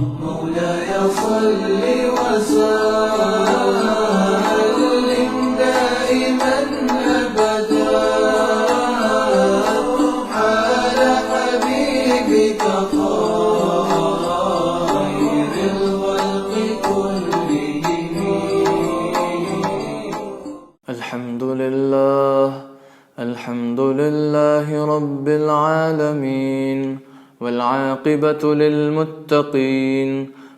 مولاي صل وسلم دائما أبدا على حبيبك خير الخلق كلهم. الحمد لله رب العالمين والعاقبة للمتقين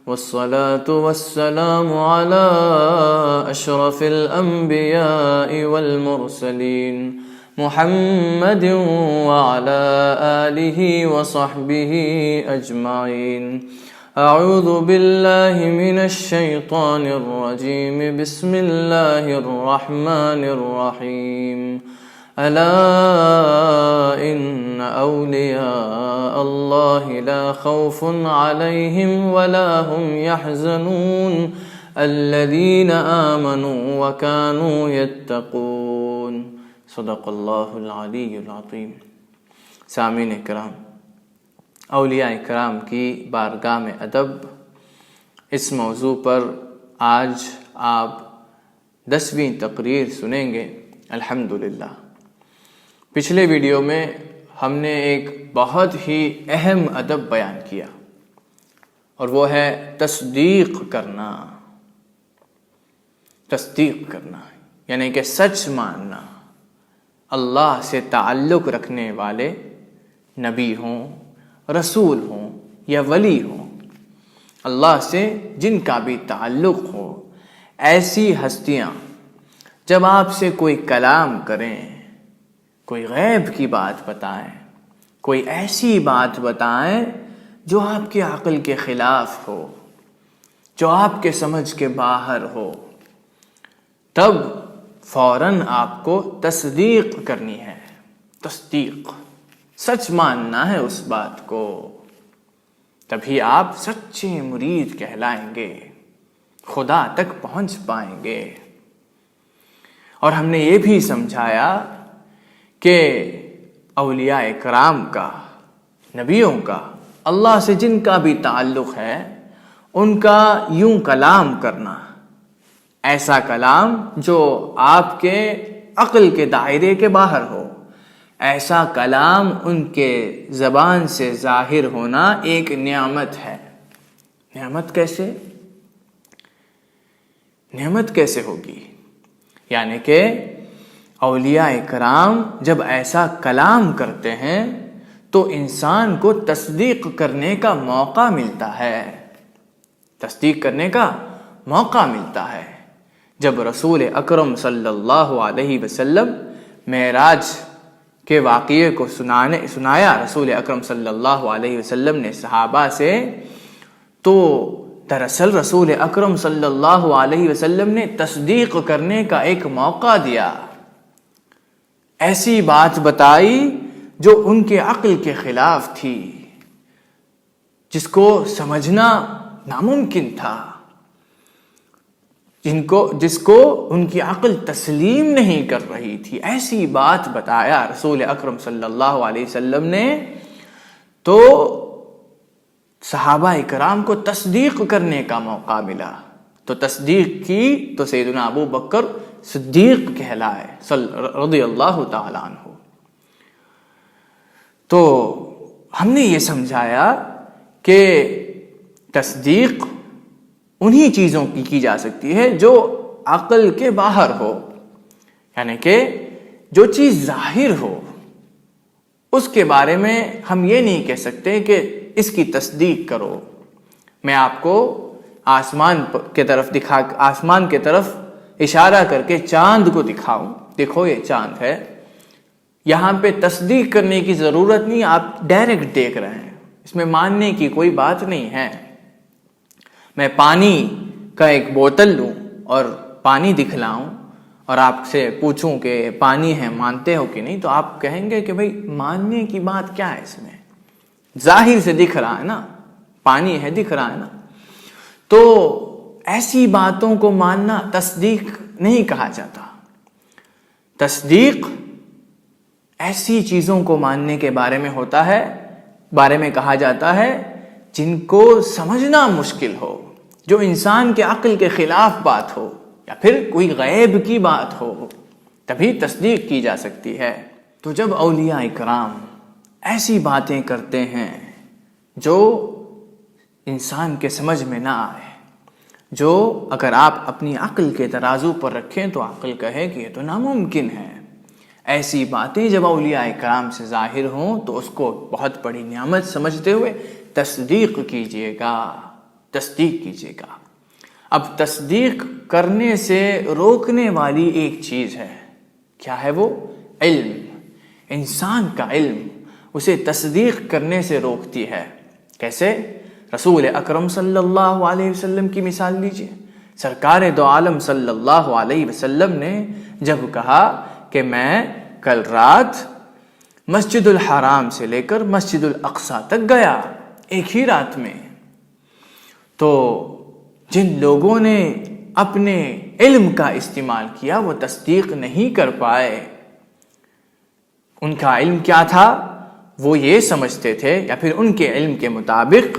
والصلاة والسلام على أشرف الأنبياء والمرسلين محمد وعلى آله وصحبه أجمعين. أعوذ بالله من الشيطان الرجيم. بسم الله الرحمن الرحيم. ألا إن أولياء الله لا خوف عليهم ولا هم يحزنون الذين آمنوا وكانوا يتقون. صدق اللہ العلی العظیم. سامعین کرام، اولیاء کرام کی بارگاہ میں ادب، اس موضوع پر آج آپ 10ویں تقریر سنیں گے الحمدللہ. پچھلے ویڈیو میں ہم نے ایک بہت ہی اہم ادب بیان کیا، اور وہ ہے تصدیق کرنا. تصدیق کرنا یعنی کہ سچ ماننا. اللہ سے تعلق رکھنے والے نبی ہوں، رسول ہوں یا ولی ہوں، اللہ سے جن کا بھی تعلق ہو، ایسی ہستیاں جب آپ سے کوئی کلام کریں، کوئی غیب کی بات بتائیں، کوئی ایسی بات بتائیں جو آپ کی عقل کے خلاف ہو، جو آپ کے سمجھ کے باہر ہو، تب فوراً آپ کو تصدیق کرنی ہے. تصدیق، سچ ماننا ہے اس بات کو، تبھی آپ سچے مرید کہلائیں گے، خدا تک پہنچ پائیں گے. اور ہم نے یہ بھی سمجھایا کہ اولیاء کرام کا، نبیوں کا، اللہ سے جن کا بھی تعلق ہے، ان کا یوں کلام کرنا، ایسا کلام جو آپ کے عقل کے دائرے کے باہر ہو، ایسا کلام ان کے زبان سے ظاہر ہونا ایک نعمت ہے. نعمت کیسے؟ نعمت کیسے ہوگی؟ یعنی کہ اولیاء کرام جب ایسا کلام کرتے ہیں تو انسان کو تصدیق کرنے کا موقع ملتا ہے. تصدیق کرنے کا موقع ملتا ہے. جب رسول اکرم صلی اللہ علیہ وسلم معراج کے واقعے کو سنایا رسول اکرم صلی اللہ علیہ وسلم نے صحابہ سے، تو دراصل رسول اکرم صلی اللہ علیہ وسلم نے تصدیق کرنے کا ایک موقع دیا. ایسی بات بتائی جو ان کے عقل کے خلاف تھی، جس کو سمجھنا ناممکن تھا، جس کو ان کی عقل تسلیم نہیں کر رہی تھی. ایسی بات بتایا رسول اکرم صلی اللہ علیہ وسلم نے، تو صحابہ کرام کو تصدیق کرنے کا موقع ملا. تو تصدیق کی تو سیدنا ابو بکر صدیق کہلائے رضی اللہ تعالی عنہ. تو ہم نے یہ سمجھایا کہ تصدیق انہی چیزوں کی جا سکتی ہے جو عقل کے باہر ہو، یعنی کہ جو چیز ظاہر ہو اس کے بارے میں ہم یہ نہیں کہہ سکتے کہ اس کی تصدیق کرو. میں آپ کو آسمان کے طرف اشارہ کر کے چاند کو دکھاؤں، دیکھو یہ چاند ہے، یہاں پہ تصدیق کرنے کی ضرورت نہیں، آپ ڈائریکٹ دیکھ رہے ہیں، اس میں ماننے کی کوئی بات نہیں ہے. میں پانی کا ایک بوتل لوں اور پانی دکھلاؤں اور آپ سے پوچھوں کہ پانی ہے، مانتے ہو کہ نہیں، تو آپ کہیں گے کہ بھئی ماننے کی بات کیا ہے، اس میں ظاہر سے دکھ رہا ہے نا، پانی ہے، دکھ رہا ہے نا. تو ایسی باتوں کو ماننا تصدیق نہیں کہا جاتا. تصدیق ایسی چیزوں کو ماننے کے بارے میں ہوتا ہے، بارے میں کہا جاتا ہے جن کو سمجھنا مشکل ہو، جو انسان کے عقل کے خلاف بات ہو یا پھر کوئی غیب کی بات ہو، تبھی تصدیق کی جا سکتی ہے۔ تو جب اولیاء اکرام ایسی باتیں کرتے ہیں جو انسان کے سمجھ میں نہ آئے، جو اگر آپ اپنی عقل کے ترازو پر رکھیں تو عقل کہے کہ یہ تو ناممکن ہے، ایسی باتیں جب اولیاء اکرام سے ظاہر ہوں تو اس کو بہت بڑی نعمت سمجھتے ہوئے تصدیق کیجیے گا، تصدیق کیجیے گا۔ اب تصدیق کرنے سے روکنے والی ایک چیز ہے، کیا ہے وہ؟ علم۔ انسان کا علم اسے تصدیق کرنے سے روکتی ہے۔ کیسے؟ رسول اکرم صلی اللہ علیہ وسلم کی مثال لیجئے۔ سرکار دو عالم صلی اللہ علیہ وسلم نے جب کہا کہ میں کل رات مسجد الحرام سے لے کر مسجد الاقصی تک گیا ایک ہی رات میں، تو جن لوگوں نے اپنے علم کا استعمال کیا وہ تصدیق نہیں کر پائے۔ ان کا علم کیا تھا؟ وہ یہ سمجھتے تھے، یا پھر ان کے علم کے مطابق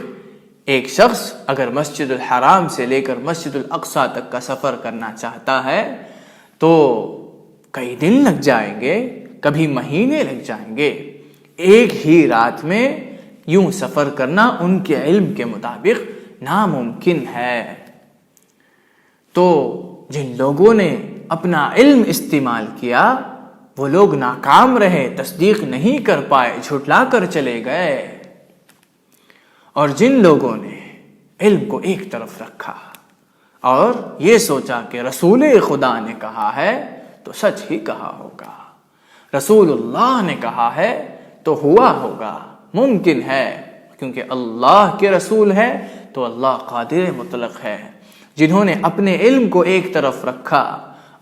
ایک شخص اگر مسجد الحرام سے لے کر مسجد الاقصی تک کا سفر کرنا چاہتا ہے تو کئی دن لگ جائیں گے، کبھی مہینے لگ جائیں گے۔ ایک ہی رات میں یوں سفر کرنا ان کے علم کے مطابق ناممکن ہے۔ تو جن لوگوں نے اپنا علم استعمال کیا وہ لوگ ناکام رہے، تصدیق نہیں کر پائے، جھٹلا کر چلے گئے۔ اور جن لوگوں نے علم کو ایک طرف رکھا اور یہ سوچا کہ رسول خدا نے کہا ہے تو سچ ہی کہا ہوگا، رسول اللہ نے کہا ہے تو ہوا ہوگا، ممکن ہے، کیونکہ اللہ کے رسول ہے تو اللہ قادر مطلق ہے۔ جنہوں نے اپنے علم کو ایک طرف رکھا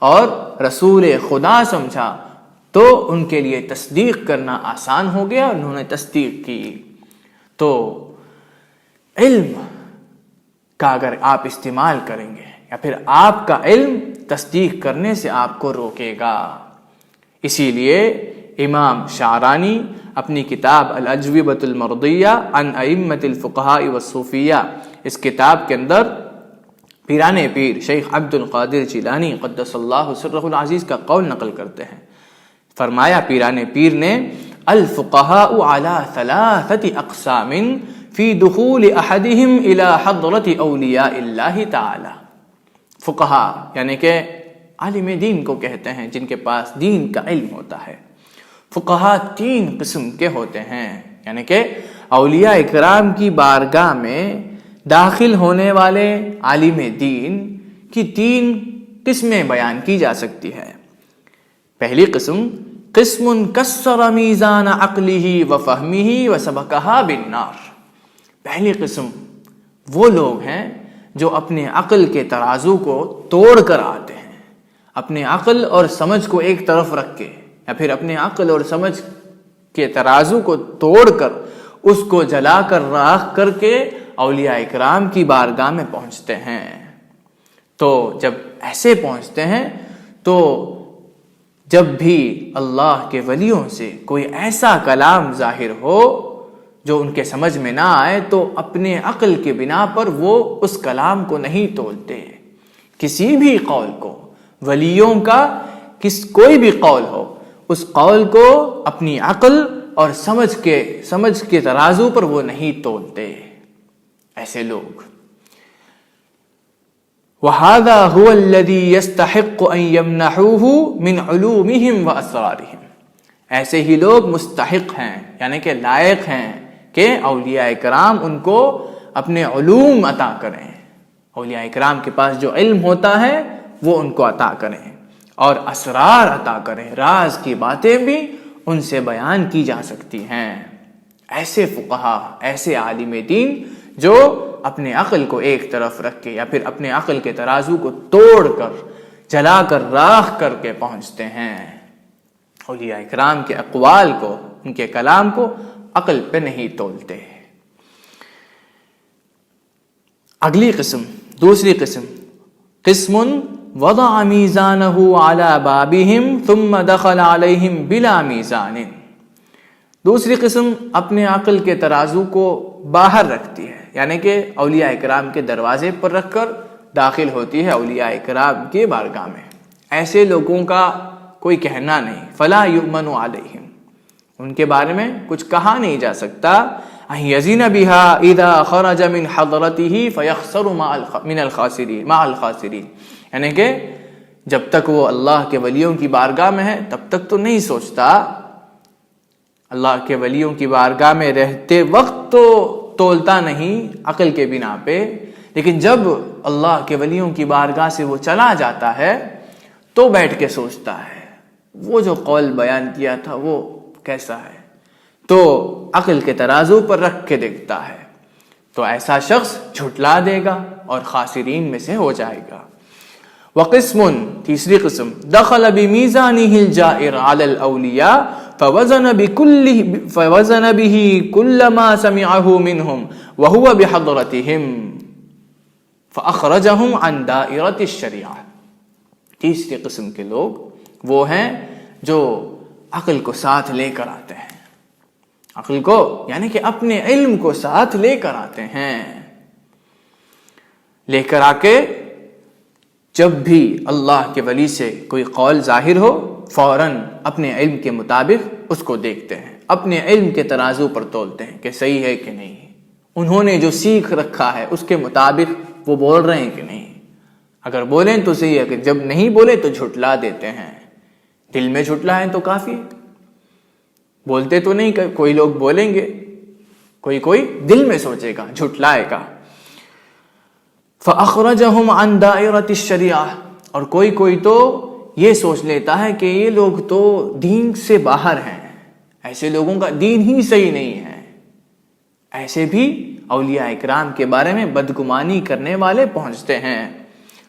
اور رسول خدا سمجھا تو ان کے لیے تصدیق کرنا آسان ہو گیا، انہوں نے تصدیق کی۔ تو علم کا اگر آپ استعمال کریں گے یا پھر آپ کا علم تصدیق کرنے سے آپ کو روکے گا۔ اسی لیے امام شعرانی اپنی کتاب الاجوبۃ المرضیہ عن ائمۃ الفقہاء والصوفیہ، اس کتاب کے اندر پیران پیر شیخ عبد القادر جیلانی قدس اللہ سرہ العزیز کا قول نقل کرتے ہیں۔ فرمایا پیران پیر نے الفقہاء علی ثلاثۃ اقسام فی دخول احدہم الی حضرت اولیاء اللہ تعالی۔ فقہا یعنی کہ عالم دین کو کہتے ہیں، جن کے پاس دین کا علم ہوتا ہے۔ فقہا تین قسم کے ہوتے ہیں، یعنی کہ اولیاء اکرام کی بارگاہ میں داخل ہونے والے عالم دین کی تین قسمیں بیان کی جا سکتی ہے۔ پہلی قسم، قسم کسر میزان عقلہ وفہمہ وسبقہا بالنار۔ پہلی قسم وہ لوگ ہیں جو اپنے عقل کے ترازو کو توڑ کر آتے ہیں، اپنے عقل اور سمجھ کو ایک طرف رکھ کے یا پھر اپنے عقل اور سمجھ کے ترازو کو توڑ کر اس کو جلا کر راکھ کر کے اولیاء اکرام کی بارگاہ میں پہنچتے ہیں۔ تو جب ایسے پہنچتے ہیں تو جب بھی اللہ کے ولیوں سے کوئی ایسا کلام ظاہر ہو جو ان کے سمجھ میں نہ آئے تو اپنے عقل کے بنا پر وہ اس کلام کو نہیں تولتے۔ کسی بھی قول کو، ولیوں کا کوئی بھی قول ہو، اس قول کو اپنی عقل اور سمجھ کے ترازو پر وہ نہیں تولتے۔ ایسے لوگ وَهَذَا هُوَ الَّذِي يَسْتَحِقُّ أَن يَمْنَحُوهُ مِنْ عُلُومِهِمْ وَأَسْرَارِهِمْ۔ ایسے ہی لوگ مستحق ہیں، یعنی کہ لائق ہیں کہ اولیاء اکرام ان کو اپنے علوم عطا کریں۔ اولیاء اکرام کے پاس جو علم ہوتا ہے وہ ان کو عطا کریں اور اسرار عطا کریں، راز کی باتیں بھی ان سے بیان کی جا سکتی ہیں۔ ایسے فقہا، ایسے عالم دین جو اپنے عقل کو ایک طرف رکھ کے یا پھر اپنے عقل کے ترازو کو توڑ کر، جلا کر، راکھ کر کے پہنچتے ہیں۔ اولیاء اکرام کے اقوال کو، ان کے کلام کو عقل پہ نہیں تولتے۔ اگلی قسم، دوسری قسم، قسم وضع میزانہ علی بابہم ثم دخل علیہم بلا میزان۔ دوسری قسم اپنے عقل کے ترازو کو باہر رکھتی ہے، یعنی کہ اولیاء اکرام کے دروازے پر رکھ کر داخل ہوتی ہے اولیاء اکرام کے بارگاہ میں. ایسے لوگوں کا کوئی کہنا نہیں. فلا یؤمن علیہم، ان کے بارے میں کچھ کہا نہیں جا سکتا. یزین بہا اذا خرج من حضرته فیخسر مع الخاسرین، یعنی کہ جب تک وہ اللہ کے ولیوں کی بارگاہ میں ہے تب تک تو نہیں سوچتا. اللہ کے ولیوں کی بارگاہ میں رہتے وقت تو تولتا نہیں عقل کے بنا پہ، لیکن جب اللہ کے ولیوں کی بارگاہ سے وہ چلا جاتا ہے تو بیٹھ کے سوچتا ہے وہ جو قول بیان کیا تھا وہ کیسا ہے، تو عقل کے ترازو پر رکھ کے دیکھتا ہے. تو ایسا شخص جھٹلا دے گا اور خاسرین میں سے ہو جائے گا. وقسم، تیسری قسم، دخل بمیزانہ الجائر علی الاولیاء فوزن به كل ما سمعه منهم وهو بحضرتهم فاخرجهم عن دائرۃ الشریعہ. تیسری قسم کے لوگ وہ ہیں جو عقل کو ساتھ لے کر آتے ہیں، عقل کو یعنی کہ اپنے علم کو ساتھ لے کر آتے ہیں. لے کر آ کے جب بھی اللہ کے ولی سے کوئی قول ظاہر ہو فوراً اپنے علم کے مطابق اس کو دیکھتے ہیں، اپنے علم کے ترازو پر تولتے ہیں کہ صحیح ہے کہ نہیں، انہوں نے جو سیکھ رکھا ہے اس کے مطابق وہ بول رہے ہیں کہ نہیں. اگر بولیں تو صحیح ہے، کہ جب نہیں بولے تو جھٹلا دیتے ہیں. دل میں جھٹلائیں تو کافی، بولتے تو نہیں. کوئی لوگ بولیں گے، کوئی دل میں سوچے گا، جھٹلائے گا. فَأَخْرَجَهُمْ عَنْ دَائِرَةِ الشَّرِيعَةِ، اور کوئی تو یہ سوچ لیتا ہے کہ یہ لوگ تو دین سے باہر ہیں، ایسے لوگوں کا دین ہی صحیح نہیں ہے. ایسے بھی اولیاء اکرام کے بارے میں بدگمانی کرنے والے پہنچتے ہیں.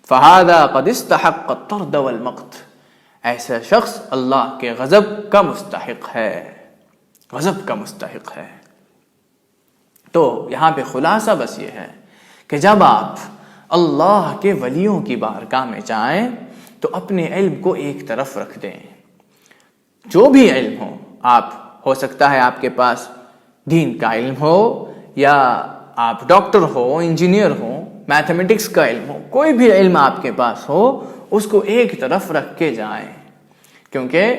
فَهَذَا قَدْ اسْتَحَقَّ الطَّرْدَ وَالْمَقْتَ، ایسا شخص اللہ کے غضب کا مستحق ہے، غضب کا مستحق ہے. تو یہاں پہ خلاصہ بس یہ ہے کہ جب آپ اللہ کے ولیوں کی بارگاہ میں جائیں تو اپنے علم کو ایک طرف رکھ دیں. جو بھی علم ہو، آپ ہو سکتا ہے آپ کے پاس دین کا علم ہو، یا آپ ڈاکٹر ہو، انجینئر ہو، میتھمیٹکس کا علم ہو، کوئی بھی علم آپ کے پاس ہو اس کو ایک طرف رکھ کے جائیں. کیونکہ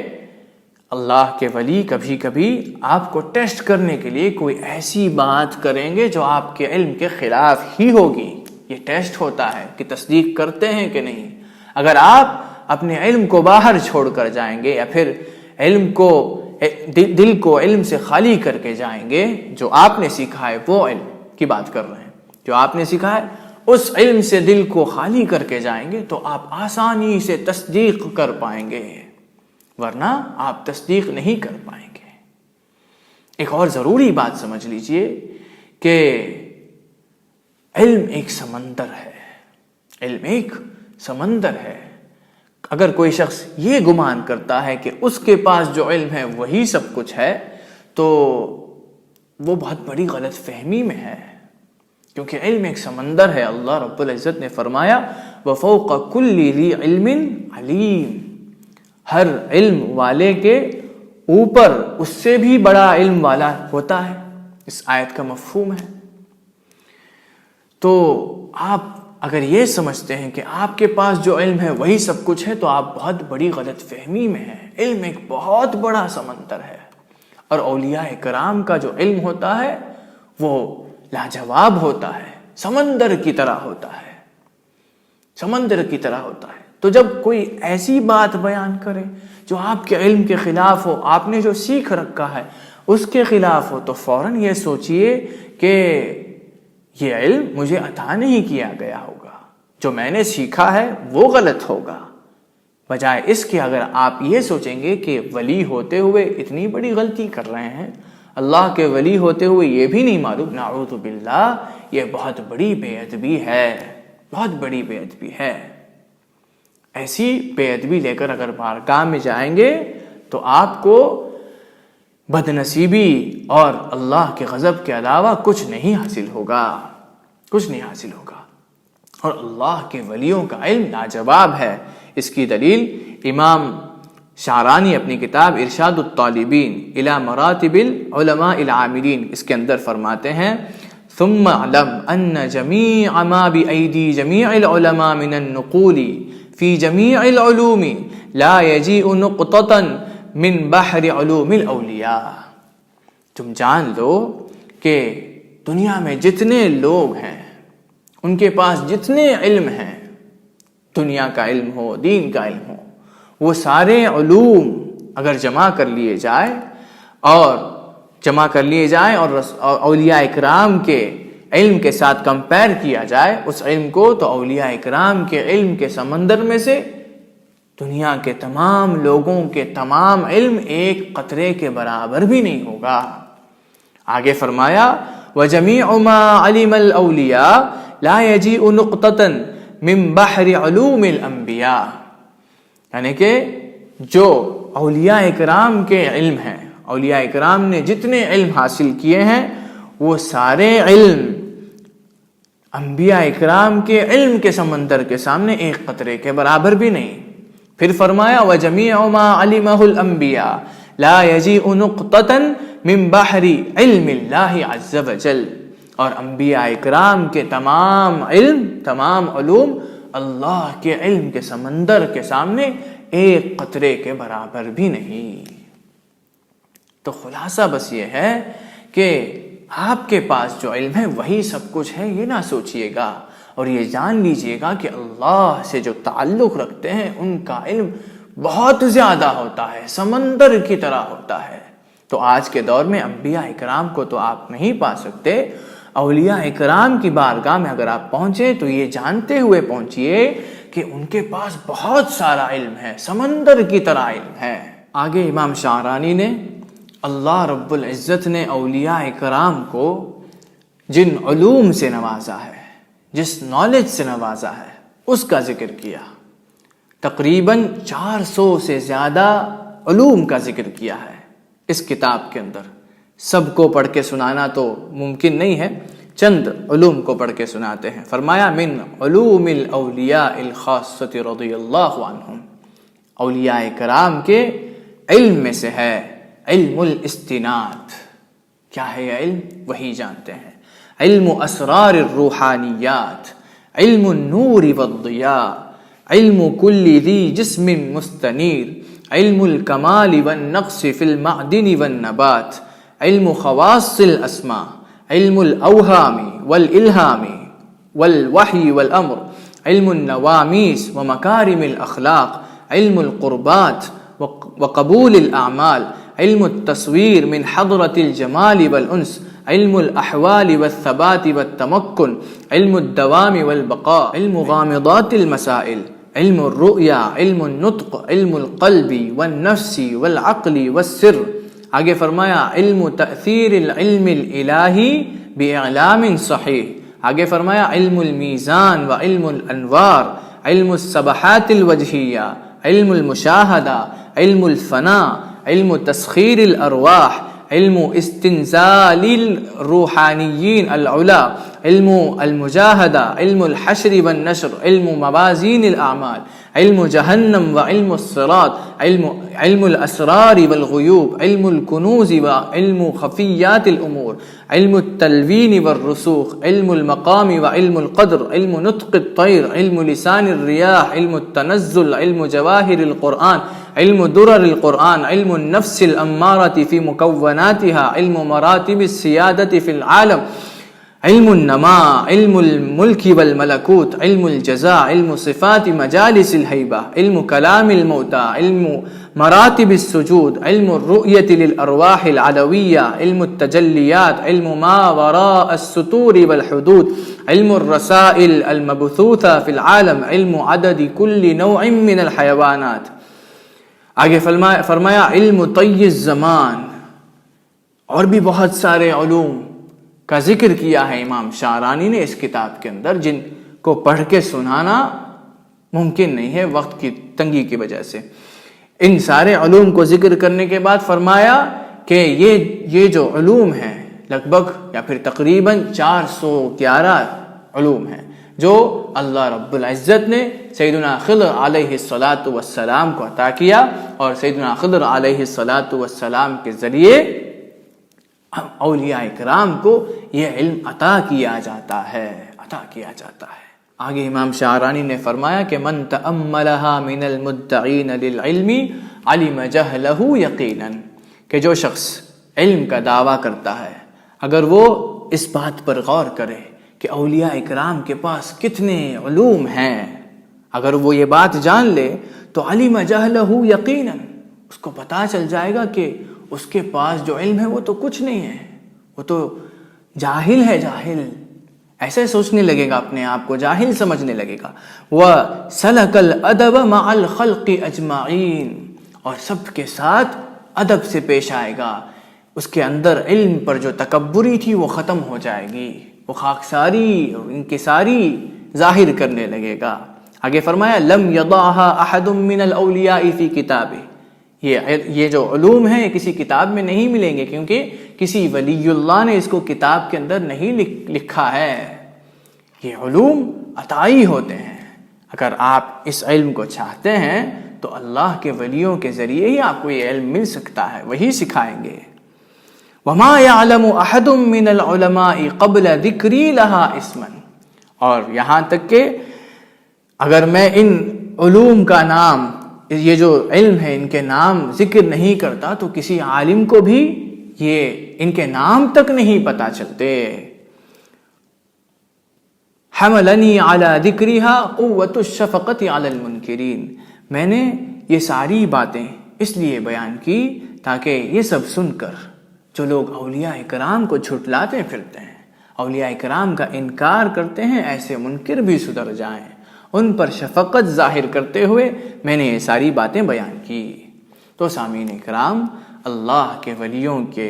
اللہ کے ولی کبھی کبھی آپ کو ٹیسٹ کرنے کے لیے کوئی ایسی بات کریں گے جو آپ کے علم کے خلاف ہی ہوگی. یہ ٹیسٹ ہوتا ہے کہ تصدیق کرتے ہیں کہ نہیں. اگر آپ اپنے علم کو باہر چھوڑ کر جائیں گے، یا پھر علم کو دل کو علم سے خالی کر کے جائیں گے، جو آپ نے سیکھا ہے وہ علم کی بات کر رہے ہیں، جو آپ نے سیکھا ہے اس علم سے دل کو خالی کر کے جائیں گے تو آپ آسانی سے تصدیق کر پائیں گے، ورنہ آپ تصدیق نہیں کر پائیں گے. ایک اور ضروری بات سمجھ لیجئے کہ علم ایک سمندر ہے، علم ایک سمندر ہے. اگر کوئی شخص یہ گمان کرتا ہے کہ اس کے پاس جو علم ہے وہی سب کچھ ہے تو وہ بہت بڑی غلط فہمی میں ہے. کیونکہ علم ایک سمندر ہے. اللہ رب العزت نے فرمایا وَفَوْقَ كُلِّ ذِي عِلْمٍ عَلِيمٍ، ہر علم والے کے اوپر اس سے بھی بڑا علم والا ہوتا ہے. اس آیت کا مفہوم ہے. تو آپ اگر یہ سمجھتے ہیں کہ آپ کے پاس جو علم ہے وہی سب کچھ ہے تو آپ بہت بڑی غلط فہمی میں ہیں. علم ایک بہت بڑا سمندر ہے، اور اولیاء کرام کا جو علم ہوتا ہے وہ لاجواب ہوتا ہے، سمندر کی طرح ہوتا ہے، سمندر کی طرح ہوتا ہے. تو جب کوئی ایسی بات بیان کرے جو آپ کے علم کے خلاف ہو، آپ نے جو سیکھ رکھا ہے اس کے خلاف ہو، تو فوراً یہ سوچئے کہ یہ علم مجھے عطا نہیں کیا گیا ہوگا، جو میں نے سیکھا ہے وہ غلط ہوگا. بجائے اس کے اگر آپ یہ سوچیں گے کہ ولی ہوتے ہوئے اتنی بڑی غلطی کر رہے ہیں، اللہ کے ولی ہوتے ہوئے یہ بھی نہیں معلوم، نعوذ باللہ، یہ بہت بڑی بے ادبی ہے، بہت بڑی بے ادبی ہے. ایسی بے ادبی لے کر اگر بارگاہ میں جائیں گے تو آپ کو بدنصیبی اور اللہ کے غضب کے علاوہ کچھ نہیں حاصل ہوگا، کچھ نہیں حاصل ہوگا. اور اللہ کے ولیوں کا علم لاجواب ہے. اس کی دلیل امام شعرانی اپنی کتاب ارشاد الطالبین الی مراتب العلماء العاملین اس کے اندر فرماتے ہیں ثم اعلم ان جميع ما بأيدي جميع العلماء من النقول في جميع العلوم لا يجيء نقطة من بحر علوم الاولیاء. تم جان لو کہ دنیا میں جتنے لوگ ہیں ان کے پاس جتنے علم ہیں، دنیا کا علم ہو، دین کا علم ہو، وہ سارے علوم اگر جمع کر لیے جائے اور اولیاء اکرام کے علم کے ساتھ کمپیر کیا جائے اس علم کو، تو اولیاء اکرام کے علم کے سمندر میں سے دنیا کے تمام لوگوں کے تمام علم ایک قطرے کے برابر بھی نہیں ہوگا. آگے فرمایا وَجَمِيعُ مَا عَلِمَ الْأَوْلِيَاء لَا يَجِيءُ نُقْطَةً مِّن بَحْرِ عُلُومِ الْأَنْبِيَاء. یعنی کہ جو اولیاء اکرام کے علم ہیں، اولیاء اکرام نے جتنے علم حاصل کیے ہیں وہ سارے علم انبیاء اکرام کے علم کے سمندر کے سامنے ایک قطرے کے برابر بھی نہیں. پھر فرمایا وَجَمِيعُ مَا عَلِمَهُ الْأَنْبِيَاء لَا يَجِيءُ نُقْطَةً مِّن بَحْرِ عِلْمِ اللَّهِ عَزَّ وَجَلَّ. اور انبیاء اکرام کے تمام علم، تمام علوم اللہ کے علم کے سمندر کے سامنے ایک قطرے کے برابر بھی نہیں. تو خلاصہ بس یہ ہے کہ آپ کے پاس جو علم ہے وہی سب کچھ ہے، یہ نہ سوچئے گا، اور یہ جان لیجئے گا کہ اللہ سے جو تعلق رکھتے ہیں ان کا علم بہت زیادہ ہوتا ہے، سمندر کی طرح ہوتا ہے. تو آج کے دور میں انبیاء اکرام کو تو آپ نہیں پا سکتے، اولیاء اکرام کی بارگاہ میں اگر آپ پہنچے تو یہ جانتے ہوئے پہنچیے کہ ان کے پاس بہت سارا علم ہے، سمندر کی طرح علم ہے. آگے امام شعرانی نے اللہ رب العزت نے اولیاء اکرام کو جن علوم سے نوازا ہے، جس نالج سے نوازا ہے، اس کا ذکر کیا. تقریباً 400 سے زیادہ علوم کا ذکر کیا ہے اس کتاب کے اندر. سب کو پڑھ کے سنانا تو ممکن نہیں ہے، چند علوم کو پڑھ کے سناتے ہیں. فرمایا من علوم الاولیاء الخاصۃ رضی اللہ عنہم، اولیاء کرام کے علم میں سے ہے علم الاستناد. کیا ہے یہ علم؟ وہی جانتے ہیں. علم اسرار الروحانیات، علم النور والضیاء، علم کل ذی جسم مستنیر، علم الکمال والنقص فی المعدن والنبات، علم خواص الاسماء، علم الاوہام والالہام والوحی والامر، علم النوامیس ومکارم الاخلاق، علم القربات وقبول الاعمال، علم التصویر من حضرة الجمال والانس، علم الاحوال والثبات والتمکن، علم الدوام والبقاء، علم غامضات المسائل، علم الرؤیا، علم النطق، علم القلب والنفس والعقل والسر. آگے فرمایا علم تأثیر العلم الالہی باعلام صحیح. آگے فرمایا علم المیزان وعلم الانوار، علم السبحات الوجہیہ، علم المشاہدہ، علم الفناء، علم تسخیر الارواح، علم استنزال الروحانیین العلا، علم المجاہدہ، علم الحشر والنشر، علم موازین الاعمال، علم جہنم وعلم الصراط، علم الاسرار والغیوب، علم الکنوز وعلم خفیات الامور، علم التلوین والرسوخ، علم المقام وعلم القدر، علم نطق الطیر، علم لسان الریاح، علم التنزل، علم جواہر القرآن، علم درر القرآن، علم النفس الامارة في مكوناتها، علم مراتب السيادة في العالم، علم النماء، علم الملك والملكوت، علم الجزاء، علم صفات مجالس الهيبة، علم كلام الموتى، علم مراتب السجود، علم الرؤية للأرواح العلوية، علم التجليات، علم ما وراء السطور والحدود، علم الرسائل المبثوثة في العالم، علم عدد كل نوع من الحيوانات. آگے فرمایا علم طی الزمان، اور بھی بہت سارے علوم کا ذکر کیا ہے امام شعرانی نے اس کتاب کے اندر، جن کو پڑھ کے سنانا ممکن نہیں ہے وقت کی تنگی کی وجہ سے. ان سارے علوم کو ذکر کرنے کے بعد فرمایا کہ یہ جو علوم ہیں لگ بھگ یا پھر تقریباً 411 علوم ہیں جو اللہ رب العزت نے سیدنا خضر علیہ السلام کو عطا کیا، اور سیدنا خضر علیہ السلام کے ذریعے اولیاء کرام کو یہ علم عطا کیا جاتا ہے۔ آگے امام شعرانی نے فرمایا کہ من تأملها من المدعین للعلم علم جہلہ یقینا، کہ جو شخص علم کا دعویٰ کرتا ہے اگر وہ اس بات پر غور کرے کہ اولیاء کرام کے پاس کتنے علوم ہیں، اگر وہ یہ بات جان لے تو علم جہلہ یقینا، اس کو پتہ چل جائے گا کہ اس کے پاس جو علم ہے وہ تو کچھ نہیں ہے، وہ تو جاہل ہے، جاہل ایسے سوچنے لگے گا، اپنے آپ کو جاہل سمجھنے لگے گا۔ وَسَلَكَ الْأَدَبَ مَعَ الْخَلْقِ أَجْمَعِينَ، اور سب کے ساتھ ادب سے پیش آئے گا، اس کے اندر علم پر جو تکبری تھی وہ ختم ہو جائے گی، وہ خاکساری اور انکساری ظاہر کرنے لگے گا۔ آگے فرمایا لَمْ يَضَعْهَا أَحَدٌ مِّنَ الْأَوْلِيَاءِ فِي كِتَابِهِ، یہ جو علوم ہیں کسی کتاب میں نہیں ملیں گے، کیونکہ کسی ولی اللہ نے اس کو کتاب کے اندر نہیں لکھا ہے۔ یہ علوم عطائی ہوتے ہیں، اگر آپ اس علم کو چاہتے ہیں تو اللہ کے ولیوں کے ذریعے ہی آپ کو یہ علم مل سکتا ہے، وہی سکھائیں گے۔ وَمَا يَعْلَمُ أَحَدٌ مِّنَ الْعُلَمَاءِ قَبْلَ ذِكْرِي لَهَا اسْمًا، اور یہاں تک کہ اگر میں ان علوم کا نام، یہ جو علم ہے ان کے نام ذکر نہیں کرتا تو کسی عالم کو بھی یہ ان کے نام تک نہیں پتا چلتے۔ حملنی علی ذکرہا قوت الشفقۃ علی المنکرین، میں نے یہ ساری باتیں اس لیے بیان کی تاکہ یہ سب سن کر جو لوگ اولیاء کرام کو جھٹلاتے پھرتے ہیں، اولیاء کرام کا انکار کرتے ہیں، ایسے منکر بھی سدھر جائیں۔ ان پر شفقت ظاہر کرتے ہوئے میں نے یہ ساری باتیں بیان کی۔ تو سامعین کرام، اللہ کے ولیوں کے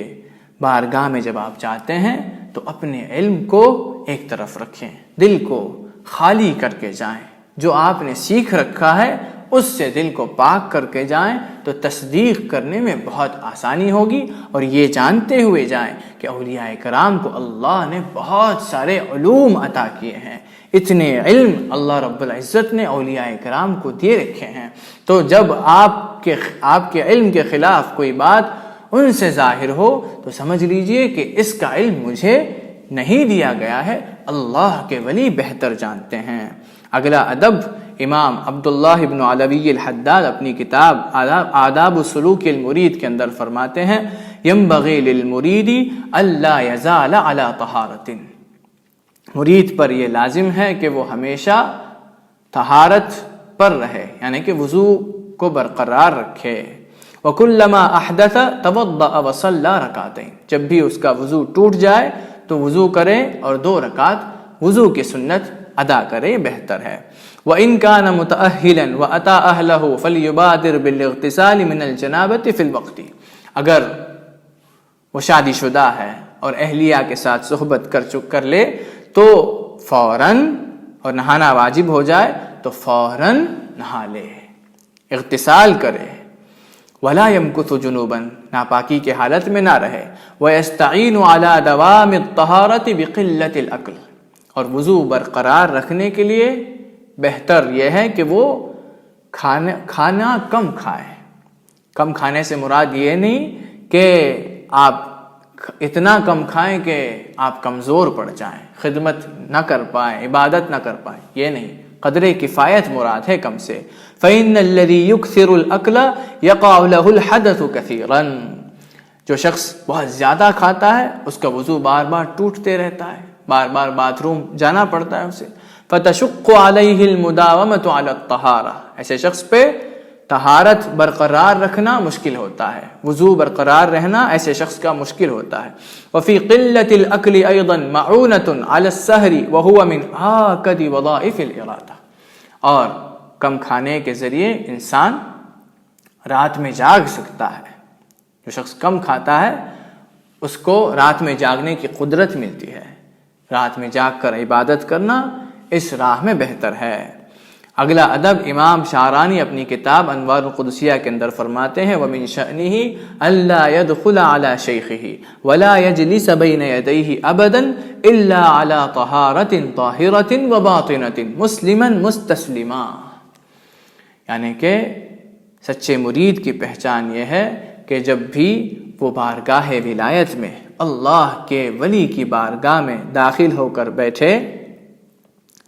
بارگاہ میں جب آپ جاتے ہیں تو اپنے علم کو ایک طرف رکھیں، دل کو خالی کر کے جائیں، جو آپ نے سیکھ رکھا ہے اس سے دل کو پاک کر کے جائیں تو تصدیق کرنے میں بہت آسانی ہوگی، اور یہ جانتے ہوئے جائیں کہ اولیاء کرام کو اللہ نے بہت سارے علوم عطا کیے ہیں، اتنے علم اللہ رب العزت نے اولیاء کرام کو دیے رکھے ہیں۔ تو جب آپ کے علم کے خلاف کوئی بات ان سے ظاہر ہو تو سمجھ لیجئے کہ اس کا علم مجھے نہیں دیا گیا ہے، اللہ کے ولی بہتر جانتے ہیں۔ اگلا ادب امام عبداللہ ابن علوی الحداد اپنی کتاب آداب سلوک المرید کے اندر فرماتے ہیں ینبغی للمرید الا یزال علی طہارۃ، مرید پر یہ لازم ہے کہ وہ ہمیشہ طہارت پر رہے، یعنی کہ وضو کو برقرار رکھے۔ وَكُلَّمَا أَحْدَثَ تَوَضَّأَ وَصَلَّى رَكَعَتَيْنِ، جب بھی اس کا وضو ٹوٹ جائے تو وضو کرے اور 2 رکعت وضو کی سنت ادا کرے، بہتر ہے۔ وَإِن كَانَ مُتَأَهِّلًا وَأَتَى أَهْلَهُ فَلْيُبَادِرْ بِالِاغْتِسَالِ مِنَ الْجَنَابَةِ فِي الْوَقْتِ، اگر وہ شادی شدہ ہے اور اہلیہ کے ساتھ صحبت کر لے تو فوراً، اور نہانا واجب ہو جائے تو فوراً نہا لے، اغتسال کرے۔ وَلَا يَمْكُثُ جُنُوبًا، ناپاکی کے حالت میں نہ رہے۔ وَيَسْتَعِينُ عَلَى دَوَامِ الطَّهَارَةِ بِقِلَّةِ الْأَكْلِ، اور وضو برقرار رکھنے کے لیے بہتر یہ ہے کہ وہ کھانا کم کھائے۔ کم کھانے سے مراد یہ نہیں کہ آپ اتنا کم کھائیں کہ آپ کمزور پڑ جائیں، خدمت نہ کر پائیں، عبادت نہ کر پائیں، یہ نہیں، قدر کفایت مراد ہے کم سے۔ فَإِنَّ الَّذِي يُكْثِرُ الْأَكْلَ يَقَعُ لَهُ الْحَدَثُ كَثِيرًا، جو شخص بہت زیادہ کھاتا ہے اس کا وضو بار بار ٹوٹتے رہتا ہے، بار بار باتھ روم جانا پڑتا ہے اسے۔ فَتَشُقُّ عَلَيْهِ الْمُدَاوَمَةُ عَلَى الطَّهَارَةِ، ایسے شخص پہ طہارت برقرار رکھنا مشکل ہوتا ہے، وضو برقرار رہنا ایسے شخص کا مشکل ہوتا ہے۔ وفي قلة الأكل أيضا معونة على السهر وهو من آكد وظائف الإرادة، اور کم کھانے کے ذریعے انسان رات میں جاگ سکتا ہے۔ جو شخص کم کھاتا ہے اس کو رات میں جاگنے کی قدرت ملتی ہے، رات میں جاگ کر عبادت کرنا اس راہ میں بہتر ہے۔ اگلا ادب امام شعرانی اپنی کتاب انوار القدسیہ کے اندر فرماتے ہیں وَمِن شَأْنِهِ أَلَّا يَدْخُلَ عَلَى شَيْخِهِ وَلَا يَجْلِسَ بَيْنَ يَدَيْهِ أَبَدًا إِلَّا عَلَى طَهَارَةٍ طَاهِرَةٍ وَبَاطِنَةٍ مُسْلِمًا مُسْتَسْلِمًا، یعنی کہ سچے مرید کی پہچان یہ ہے کہ جب بھی وہ بارگاہ ولایت میں اللہ کے ولی کی بارگاہ میں داخل ہو کر بیٹھے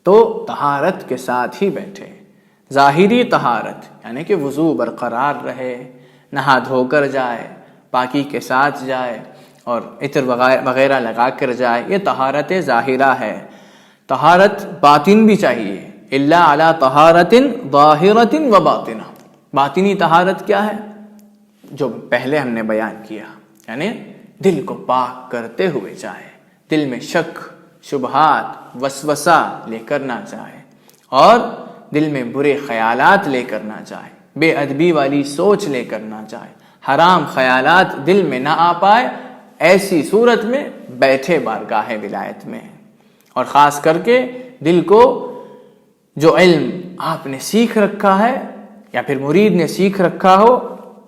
تو طہارت کے ساتھ ہی بیٹھے. ظاہری طہارت یعنی کہ وضو برقرار رہے، نہا دھو کر جائے، پاکی کے ساتھ جائے اور عطر وغیرہ لگا کر جائے، یہ طہارت ظاہرہ ہے. طہارت باطن بھی چاہیے، الا علی طہارت ظاہرۃ و باطنہ. باطنی طہارت کیا ہے؟ جو پہلے ہم نے بیان کیا، یعنی دل کو پاک کرتے ہوئے جائے، دل میں شک، شبہات، وسوسہ لے کر نہ جائے اور دل میں برے خیالات لے کر نہ جائے، بے ادبی والی سوچ لے کر نہ جائے، حرام خیالات دل میں نہ آ پائے. ایسی صورت میں بیٹھے بارگاہ ولایت میں. اور خاص کر کے دل کو جو علم آپ نے سیکھ رکھا ہے یا پھر مرید نے سیکھ رکھا ہو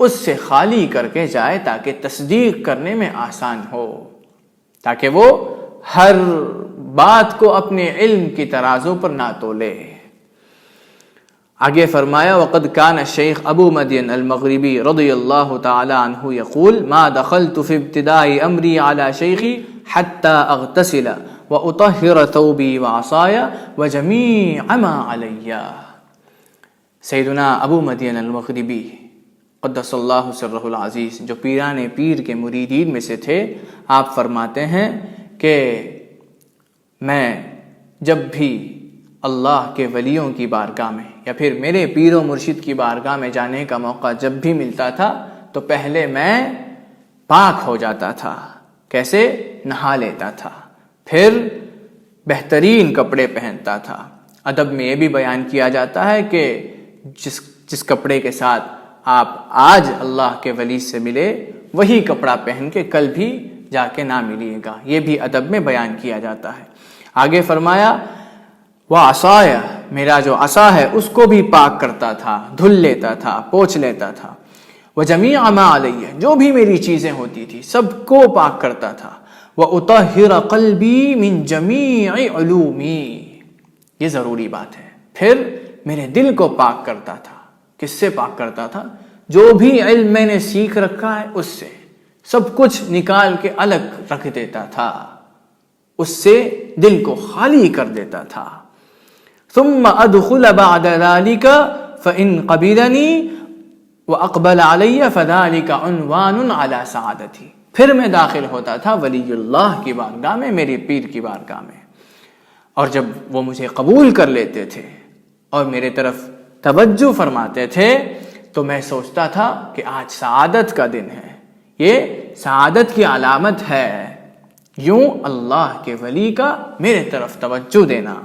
اس سے خالی کر کے جائے تاکہ تصدیق کرنے میں آسان ہو، تاکہ وہ ہر بات کو اپنے علم کی ترازو پر نہ تولے. آگے فرمایا وقد كان الشيخ ابو مدين المغربي رضي الله تعالى عنه يقول ما دخلت في ابتداء امري على شيخي حتى اغتسل واطهر ثوبي وعصاي وجميع ما علي. سیدنا ابو مدین المغربی قدس اللہ سرہ العزیز جو پیران پیر کے مریدین میں سے تھے، آپ فرماتے ہیں کہ میں جب بھی اللہ کے ولیوں کی بارگاہ میں یا پھر میرے پیر و مرشد کی بارگاہ میں جانے کا موقع جب بھی ملتا تھا تو پہلے میں پاک ہو جاتا تھا. کیسے؟ نہا لیتا تھا، پھر بہترین کپڑے پہنتا تھا. ادب میں یہ بھی بیان کیا جاتا ہے کہ جس کپڑے کے ساتھ آپ آج اللہ کے ولی سے ملے وہی کپڑا پہن کے کل بھی جا کے نہ ملیے گا. یہ بھی ادب میں بیان کیا جاتا ہے. آگے فرمایا وعصایا، میرا جو عصا ہے اس کو بھی پاک کرتا تھا، دھل لیتا تھا، پوچھ لیتا تھا. وجمیع ما علی، جو بھی میری چیزیں ہوتی تھی سب کو پاک کرتا تھا. واطہر قلبی من جمیع علومی، یہ ضروری بات ہے. پھر میرے دل کو پاک کرتا تھا. کس سے پاک کرتا تھا؟ جو بھی علم میں نے سیکھ رکھا ہے اس سے سب کچھ نکال کے الگ رکھ دیتا تھا، اس سے دل کو خالی کر دیتا تھا. ثم ادخل بعد ذلك فان قبلني واقبل علي فذلك عنوان على سعادتي. پھر میں داخل ہوتا تھا ولی اللہ کی بارگاہ میں، میرے پیر کی بارگاہ میں، اور جب وہ مجھے قبول کر لیتے تھے اور میرے طرف توجہ فرماتے تھے تو میں سوچتا تھا کہ آج سعادت کا دن ہے، یہ سعادت کی علامت ہے. یوں اللہ کے ولی کا میرے طرف توجہ دینا.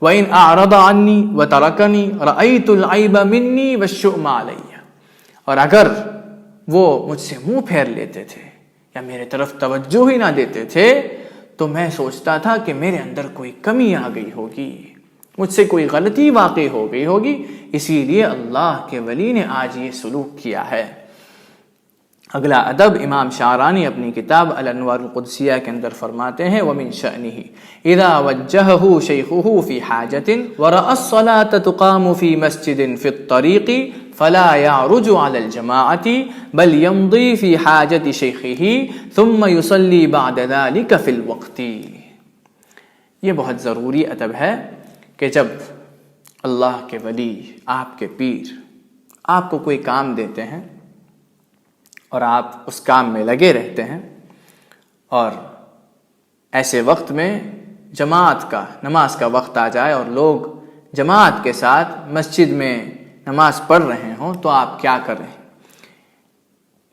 وَإِنْ أَعْرَضَ عَنِّي وَتَرَكَنِي رَأَيْتُ الْعَيْبَ مِنِّي وَالشُّؤْمَ عَلَيَّ. اور اگر وہ مجھ سے منہ پھیر لیتے تھے یا میرے طرف توجہ ہی نہ دیتے تھے تو میں سوچتا تھا کہ میرے اندر کوئی کمی آ گئی ہوگی، مجھ سے کوئی غلطی واقع ہو گئی ہوگی، اسی لیے اللہ کے ولی نے آج یہ سلوک کیا ہے. اگلا ادب امام شعرانی اپنی کتاب الانوار القدسیہ کے اندر فرماتے ہیں ومن شأنہ اذا وجہہ شیخہ فی حاجۃ ورأى الصلاة تقام فی مسجد فی الطریق فلا يعرج على الجماعة بل يمضي في حاجة شیخہ ثم يصلي بعد ذلك في الوقت. یہ بہت ضروری ادب ہے کہ جب اللہ کے ولی، آپ کے پیر آپ کو کوئی کام دیتے ہیں اور آپ اس کام میں لگے رہتے ہیں اور ایسے وقت میں جماعت کا، نماز کا وقت آ جائے اور لوگ جماعت کے ساتھ مسجد میں نماز پڑھ رہے ہوں تو آپ کیا کریں؟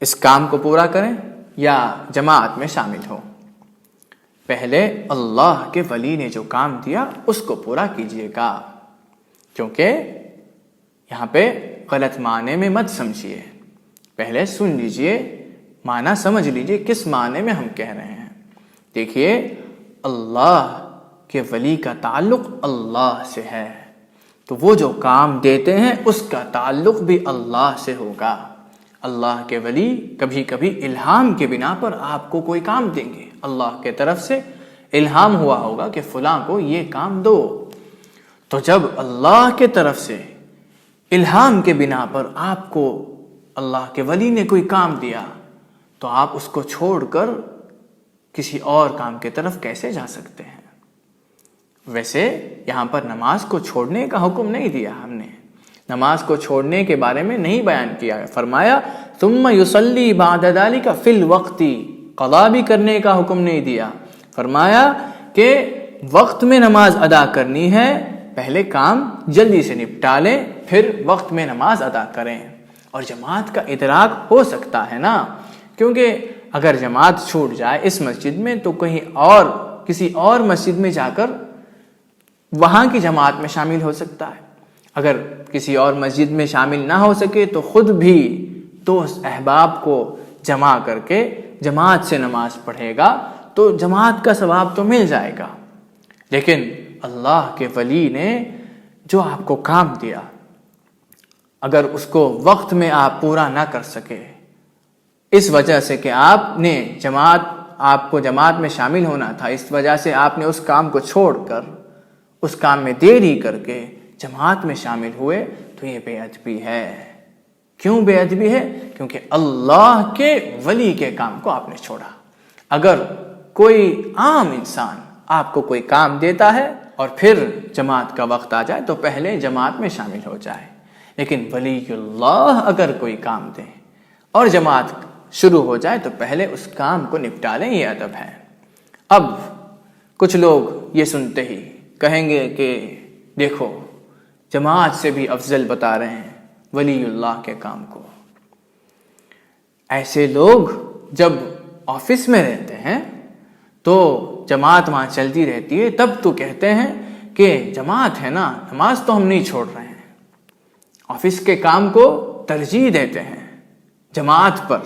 اس کام کو پورا کریں یا جماعت میں شامل ہوں؟ پہلے اللہ کے ولی نے جو کام دیا اس کو پورا کیجیے گا، کیونکہ یہاں پہ غلط معنی میں مت سمجھیے. پہلے سن لیجئے، معنی سمجھ لیجئے کس معنی میں ہم کہہ رہے ہیں. دیکھیے اللہ کے ولی کا تعلق اللہ سے ہے تو وہ جو کام دیتے ہیں اس کا تعلق بھی اللہ سے ہوگا. اللہ کے ولی کبھی کبھی الہام کے بنا پر آپ کو کوئی کام دیں گے، اللہ کے طرف سے الہام ہوا ہوگا کہ فلاں کو یہ کام دو. تو جب اللہ کے طرف سے الہام کے بنا پر آپ کو اللہ کے ولی نے کوئی کام دیا تو آپ اس کو چھوڑ کر کسی اور کام کی طرف کیسے جا سکتے ہیں؟ ویسے یہاں پر نماز کو چھوڑنے کا حکم نہیں دیا ہم نے، نماز کو چھوڑنے کے بارے میں نہیں بیان کیا ہے. فرمایا ثم یصلی بعد ذلک فی الوقت، قضا بھی کرنے کا حکم نہیں دیا. فرمایا کہ وقت میں نماز ادا کرنی ہے، پہلے کام جلدی سے نپٹا لیں، پھر وقت میں نماز ادا کریں. اور جماعت کا ادراک ہو سکتا ہے نا، کیونکہ اگر جماعت چھوٹ جائے اس مسجد میں تو کہیں اور کسی اور مسجد میں جا کر وہاں کی جماعت میں شامل ہو سکتا ہے. اگر کسی اور مسجد میں شامل نہ ہو سکے تو خود بھی دوست احباب کو جمع کر کے جماعت سے نماز پڑھے گا تو جماعت کا ثواب تو مل جائے گا. لیکن اللہ کے ولی نے جو آپ کو کام دیا، اگر اس کو وقت میں آپ پورا نہ کر سکے اس وجہ سے کہ آپ کو جماعت میں شامل ہونا تھا، اس وجہ سے آپ نے اس کام کو چھوڑ کر اس کام میں دیری کر کے جماعت میں شامل ہوئے تو یہ بے ادبی ہے. کیوں بے ادبی ہے؟ کیونکہ اللہ کے ولی کے کام کو آپ نے چھوڑا. اگر کوئی عام انسان آپ کو کوئی کام دیتا ہے اور پھر جماعت کا وقت آ جائے تو پہلے جماعت میں شامل ہو جائے، لیکن ولی اللہ اگر کوئی کام دے اور جماعت شروع ہو جائے تو پہلے اس کام کو نپٹا لیں، یہ ادب ہے. اب کچھ لوگ یہ سنتے ہی کہیں گے کہ دیکھو جماعت سے بھی افضل بتا رہے ہیں ولی اللہ کے کام کو. ایسے لوگ جب آفس میں رہتے ہیں تو جماعت وہاں چلتی رہتی ہے، تب تو کہتے ہیں کہ جماعت ہے نا، نماز تو ہم نہیں چھوڑ رہے ہیں. آفس کے کام کو ترجیح دیتے ہیں جماعت پر.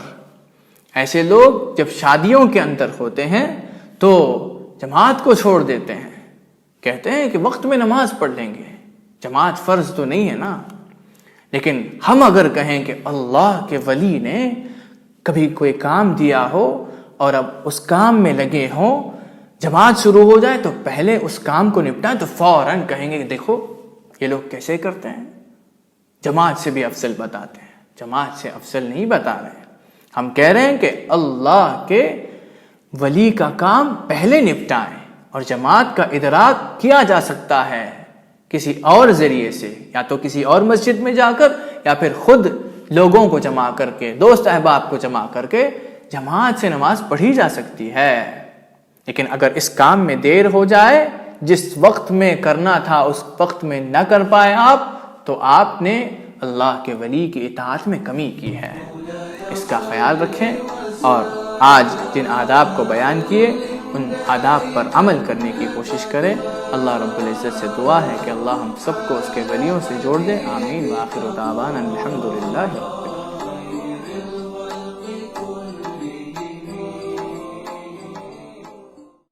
ایسے لوگ جب شادیوں کے اندر ہوتے ہیں تو جماعت کو چھوڑ دیتے ہیں، کہتے ہیں کہ وقت میں نماز پڑھ لیں گے، جماعت فرض تو نہیں ہے نا. لیکن ہم اگر کہیں کہ اللہ کے ولی نے کبھی کوئی کام دیا ہو اور اب اس کام میں لگے ہوں، جماعت شروع ہو جائے تو پہلے اس کام کو نپٹائیں، تو فوراً کہیں گے کہ دیکھو یہ لوگ کیسے کرتے ہیں، جماعت سے بھی افضل بتاتے ہیں. جماعت سے افضل نہیں بتا رہے ہیں، ہم کہہ رہے ہیں کہ اللہ کے ولی کا کام پہلے نپٹائیں، اور جماعت کا ادراک کیا جا سکتا ہے کسی اور ذریعے سے، یا تو کسی اور مسجد میں جا کر یا پھر خود لوگوں کو جمع کر کے، دوست احباب کو جمع کر کے جماعت سے نماز پڑھی جا سکتی ہے. لیکن اگر اس کام میں دیر ہو جائے، جس وقت میں کرنا تھا اس وقت میں نہ کر پائے آپ، تو آپ نے اللہ کے ولی کی اطاعت میں کمی کی ہے. اس کا خیال رکھیں اور آج جن آداب کو بیان کیے ان آداب پر عمل کرنے کی کوشش کریں. اللہ رب العزت سے دعا ہے کہ اللہ ہم سب کو اس کے ولیوں سے جوڑ دے. آمین. وآخر دعوانا الحمدللہ.